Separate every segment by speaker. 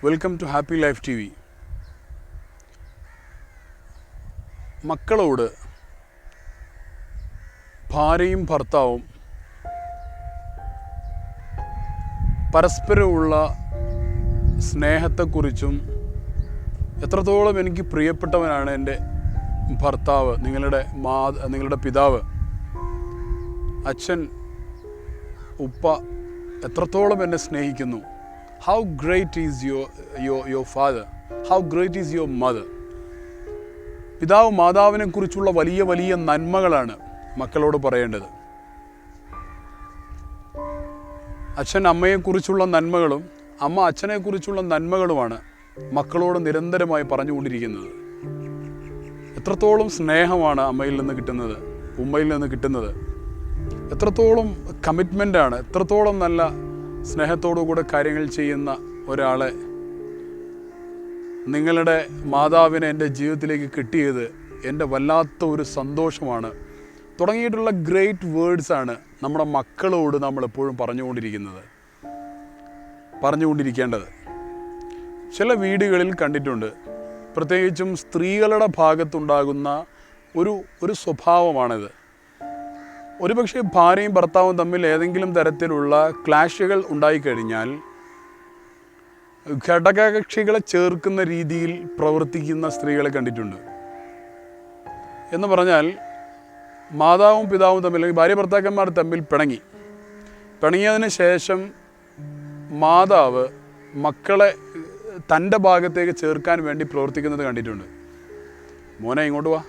Speaker 1: Welcome to happy life TV. മക്കളോട് ഭാര്യയും ഭർത്താവും പരസ്പരമുള്ള സ്നേഹത്തെക്കുറിച്ചും എത്രത്തോളം എനിക്ക് പ്രിയപ്പെട്ടവനാണ് എൻ്റെ ഭർത്താവ്, നിങ്ങളുടെ പിതാവ്, അച്ഛൻ, ഉപ്പ എത്രത്തോളം എന്നെ സ്നേഹിക്കുന്നു. How great is your father? How great is your mother? പിതാവ് മാതാവിനെ കുറിച്ചുള്ള വലിയ വലിയ നന്മകളാണ് മക്കളോട് പറയേണ്ടത്. അച്ഛൻ അമ്മയെക്കുറിച്ചുള്ള നന്മകളും അമ്മ അച്ഛനെക്കുറിച്ചുള്ള നന്മകളുമാണ് മക്കളോട് നിരന്തരമായി പറഞ്ഞുകൊണ്ടിരിക്കുന്നത്. എത്രത്തോളം സ്നേഹമാണ് അമ്മയിൽ നിന്ന് കിട്ടുന്നത്, ഉമ്മയിൽ നിന്ന് കിട്ടുന്നത്. എത്രത്തോളം കമ്മിറ്റ്മെൻ്റാണ്, എത്രത്തോളം നല്ല സ്നേഹത്തോടു കൂടെ കാര്യങ്ങൾ ചെയ്യുന്ന ഒരാളെ നിങ്ങളുടെ മാതാവിനെ എൻ്റെ ജീവിതത്തിലേക്ക് കിട്ടിയത് എൻ്റെ വല്ലാത്ത ഒരു സന്തോഷമാണ്. തുടങ്ങിയിട്ടുള്ള ഗ്രേറ്റ് വേർഡ്സാണ് നമ്മുടെ മക്കളോട് നമ്മളെപ്പോഴും പറഞ്ഞുകൊണ്ടിരിക്കേണ്ടത്. ചില വീടുകളിൽ കണ്ടിട്ടുണ്ട്, പ്രത്യേകിച്ചും സ്ത്രീകളുടെ ഭാഗത്തുണ്ടാകുന്ന ഒരു സ്വഭാവമാണിത്. ഒരുപക്ഷെ ഭാര്യയും ഭർത്താവും തമ്മിൽ ഏതെങ്കിലും തരത്തിലുള്ള ക്ലാഷുകൾ ഉണ്ടായിക്കഴിഞ്ഞാൽ ഘടകകക്ഷികളെ ചേർക്കുന്ന രീതിയിൽ പ്രവർത്തിക്കുന്ന സ്ത്രീകളെ കണ്ടിട്ടുണ്ട്. എന്ന് പറഞ്ഞാൽ മാതാവും പിതാവും തമ്മിൽ, അല്ലെങ്കിൽ ഭാര്യ ഭർത്താക്കന്മാർ തമ്മിൽ പിണങ്ങിയതിന് ശേഷം മാതാവ് മക്കളെ തൻ്റെ ഭാഗത്തേക്ക് ചേർക്കാൻ വേണ്ടി പ്രവർത്തിക്കുന്നത് കണ്ടിട്ടുണ്ട്. മോനെ ഇങ്ങോട്ട് വാ,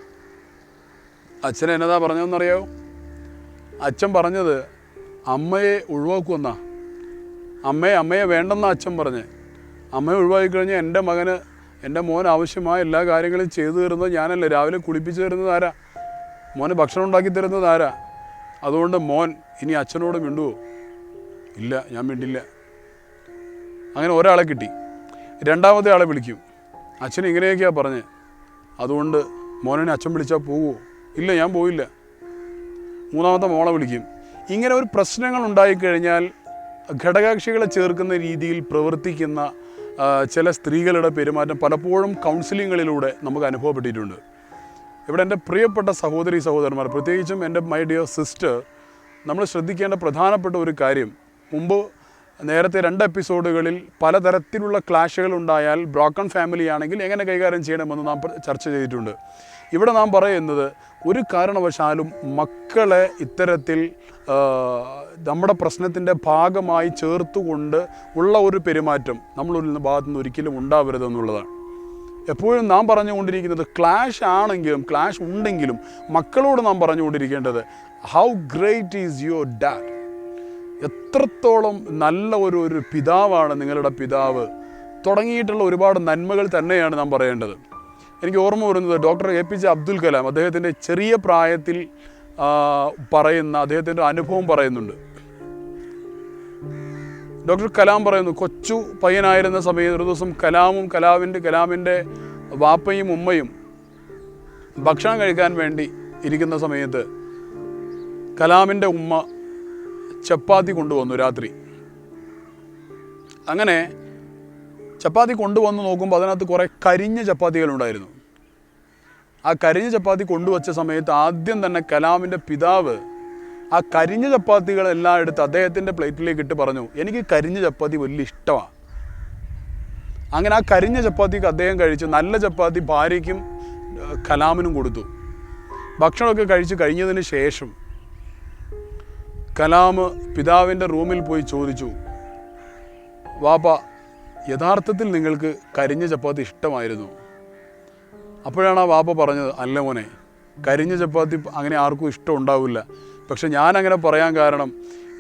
Speaker 1: അച്ഛൻ എന്നതാ പറഞ്ഞതെന്നറിയാവോ? അച്ഛൻ പറഞ്ഞത് അമ്മയെ ഒഴിവാക്കുമെന്നാ. അമ്മയെ വേണ്ടെന്നാ അച്ഛൻ പറഞ്ഞ്. അമ്മയെ ഒഴിവാക്കിക്കഴിഞ്ഞാൽ എൻ്റെ മോൻ ആവശ്യമായ എല്ലാ കാര്യങ്ങളും ചെയ്തു തരുന്നത് ഞാനല്ലേ. രാവിലെ കുളിപ്പിച്ച് തരുന്നത് ആരാ? മോന് ഭക്ഷണം ഉണ്ടാക്കി തരുന്നത് ആരാ? അതുകൊണ്ട് മോൻ ഇനി അച്ഛനോട് മിണ്ടുവോ? ഇല്ല, ഞാൻ മിണ്ടില്ല. അങ്ങനെ ഒരാളെ കിട്ടി. രണ്ടാമത്തെ ആളെ വിളിക്കും, അച്ഛൻ ഇങ്ങനെയൊക്കെയാണ് പറഞ്ഞ്, അതുകൊണ്ട് മോനെ അച്ഛൻ വിളിച്ചാൽ പോവുമോ? ഇല്ല, ഞാൻ പോയില്ല. മൂന്നാമത്തെ മോളെ വിളിക്കും. ഇങ്ങനെ ഒരു പ്രശ്നങ്ങൾ ഉണ്ടായിക്കഴിഞ്ഞാൽ ഘടകകക്ഷികളെ ചേർക്കുന്ന രീതിയിൽ പ്രവർത്തിക്കുന്ന ചില സ്ത്രീകളുടെ പെരുമാറ്റം പലപ്പോഴും കൗൺസിലിങ്ങുകളിലൂടെ നമുക്ക് അനുഭവപ്പെട്ടിട്ടുണ്ട്. ഇവിടെ എൻ്റെ പ്രിയപ്പെട്ട സഹോദരന്മാർ, പ്രത്യേകിച്ചും എൻ്റെ മൈ ഡിയർ സിസ്റ്റർ, നമ്മൾ ശ്രദ്ധിക്കേണ്ട പ്രധാനപ്പെട്ട ഒരു കാര്യം, നേരത്തെ 2 എപ്പിസോഡുകളിൽ പലതരത്തിലുള്ള ക്ലാഷുകൾ ഉണ്ടായാൽ ബ്രോക്കൺ ഫാമിലി ആണെങ്കിൽ എങ്ങനെ കൈകാര്യം ചെയ്യണമെന്ന് നാം ചർച്ച ചെയ്തിട്ടുണ്ട്. ഇവിടെ നാം പറയുന്നത്, ഒരു കാരണവശാലും മക്കളെ ഇത്തരത്തിൽ നമ്മുടെ പ്രശ്നത്തിൻ്റെ ഭാഗമായി ചേർത്തുകൊണ്ട് ഉള്ള ഒരു പെരുമാറ്റം നമ്മളുടെ ഭാഗത്തു നിന്ന് ഒരിക്കലും ഉണ്ടാവരുതെന്നുള്ളതാണ്. എപ്പോഴും നാം പറഞ്ഞുകൊണ്ടിരിക്കുന്നത്, ക്ലാഷ് ഉണ്ടെങ്കിലും മക്കളോട് നാം പറഞ്ഞുകൊണ്ടിരിക്കേണ്ടത്, how great is your dad. എത്രത്തോളം നല്ല ഒരു പിതാവാണ് നിങ്ങളുടെ പിതാവ്. തുടങ്ങിയിട്ടുള്ള ഒരുപാട് നന്മകൾ തന്നെയാണ് നാം പറയേണ്ടത്. എനിക്ക് ഓർമ്മ വരുന്നത് ഡോക്ടർ APJ അബ്ദുൽ കലാം, അദ്ദേഹത്തിൻ്റെ ചെറിയ പ്രായത്തിൽ അദ്ദേഹത്തിൻ്റെ അനുഭവം പറയുന്നുണ്ട്. ഡോക്ടർ കലാം പറയുന്നു, കൊച്ചു പയ്യനായിരുന്ന സമയത്ത് ഒരു ദിവസം കലാമിൻ്റെ വാപ്പയും ഉമ്മയും ഭക്ഷണം കഴിക്കാൻ വേണ്ടി ഇരിക്കുന്ന സമയത്ത് കലാമിൻ്റെ ഉമ്മ ചപ്പാത്തി കൊണ്ടുവന്നു രാത്രി. അങ്ങനെ ചപ്പാത്തി കൊണ്ടുവന്ന് നോക്കുമ്പോൾ അതിനകത്ത് കുറേ കരിഞ്ഞ ചപ്പാത്തികളുണ്ടായിരുന്നു. ആ കരിഞ്ഞ ചപ്പാത്തി കൊണ്ടുവച്ച സമയത്ത് ആദ്യം തന്നെ കലാമിൻ്റെ പിതാവ് ആ കരിഞ്ഞ ചപ്പാത്തികളെല്ലാം എടുത്ത് അദ്ദേഹത്തിൻ്റെ പ്ലേറ്റിലേക്ക് ഇട്ട് പറഞ്ഞു, എനിക്ക് കരിഞ്ഞ ചപ്പാത്തി വലിയ ഇഷ്ടമാണ്. അങ്ങനെ ആ കരിഞ്ഞ ചപ്പാത്തിക്ക് അദ്ദേഹം കഴിച്ചു. നല്ല ചപ്പാത്തി ഭാര്യയ്ക്കും കലാമിനും കൊടുത്തു. ഭക്ഷണമൊക്കെ കഴിച്ച് കഴിഞ്ഞതിന് ശേഷം കലാം പിതാവിൻ്റെ റൂമിൽ പോയി ചോദിച്ചു, വാപ്പ, യഥാർത്ഥത്തിൽ നിങ്ങൾക്ക് കരിഞ്ഞ ചപ്പാത്തി ഇഷ്ടമായിരുന്നു? അപ്പോഴാണ് ആ വാപ്പ പറഞ്ഞത്, അല്ല മോനെ, കരിഞ്ഞ ചപ്പാത്തി അങ്ങനെ ആർക്കും ഇഷ്ടം ഉണ്ടാവില്ല. പക്ഷെ ഞാനങ്ങനെ പറയാൻ കാരണം,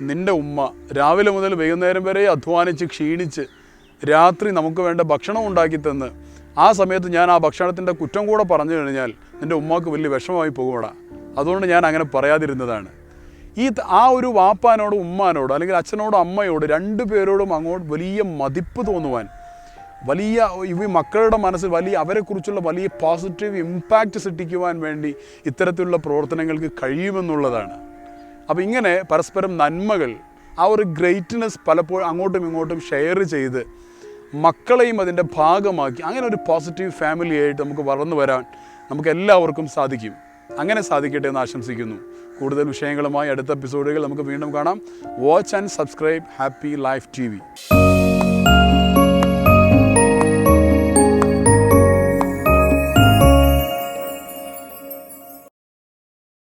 Speaker 1: നിൻ്റെ ഉമ്മ രാവിലെ മുതൽ വൈകുന്നേരം വരെ അധ്വാനിച്ച് ക്ഷീണിച്ച് രാത്രി നമുക്ക് വേണ്ട ഭക്ഷണം ഉണ്ടാക്കി തന്ന്, ആ സമയത്ത് ഞാൻ ആ ഭക്ഷണത്തിൻ്റെ കുറ്റം കൂടെ പറഞ്ഞു കഴിഞ്ഞാൽ നിൻ്റെ ഉമ്മാക്ക് വലിയ വിഷമമായി പോകുമടാ. അതുകൊണ്ട് ഞാൻ അങ്ങനെ പറയാതിരുന്നതാണ്. ആ ഒരു വാപ്പാനോട് ഉമ്മാനോട്, അല്ലെങ്കിൽ അച്ഛനോടും അമ്മയോട്, 2 പേരോടും അങ്ങോട്ട് വലിയ മതിപ്പ് തോന്നുവാൻ, ഈ മക്കളുടെ മനസ്സിൽ അവരെക്കുറിച്ചുള്ള വലിയ പോസിറ്റീവ് ഇമ്പാക്റ്റ് സൃഷ്ടിക്കുവാൻ വേണ്ടി ഇത്തരത്തിലുള്ള പ്രവർത്തനങ്ങൾക്ക് കഴിയുമെന്നുള്ളതാണ്. അപ്പോൾ ഇങ്ങനെ പരസ്പരം നന്മകൾ, ആ ഒരു ഗ്രേറ്റ്നെസ് പലപ്പോഴും അങ്ങോട്ടും ഇങ്ങോട്ടും ഷെയർ ചെയ്ത് മക്കളെയും അതിൻ്റെ ഭാഗമാക്കി അങ്ങനെ ഒരു പോസിറ്റീവ് ഫാമിലി ആയിട്ട് നമുക്ക് വളർന്നു വരാൻ നമുക്ക് എല്ലാവർക്കും സാധിക്കും. അങ്ങനെ സാധിക്കട്ടെ എന്ന് ആശംസിക്കുന്നു. കൂടുതൽ വിഷയങ്ങളുമായി അടുത്ത എപ്പിസോഡുകൾ നമുക്ക് വീണ്ടും കാണാം. Watch and subscribe happy life TV.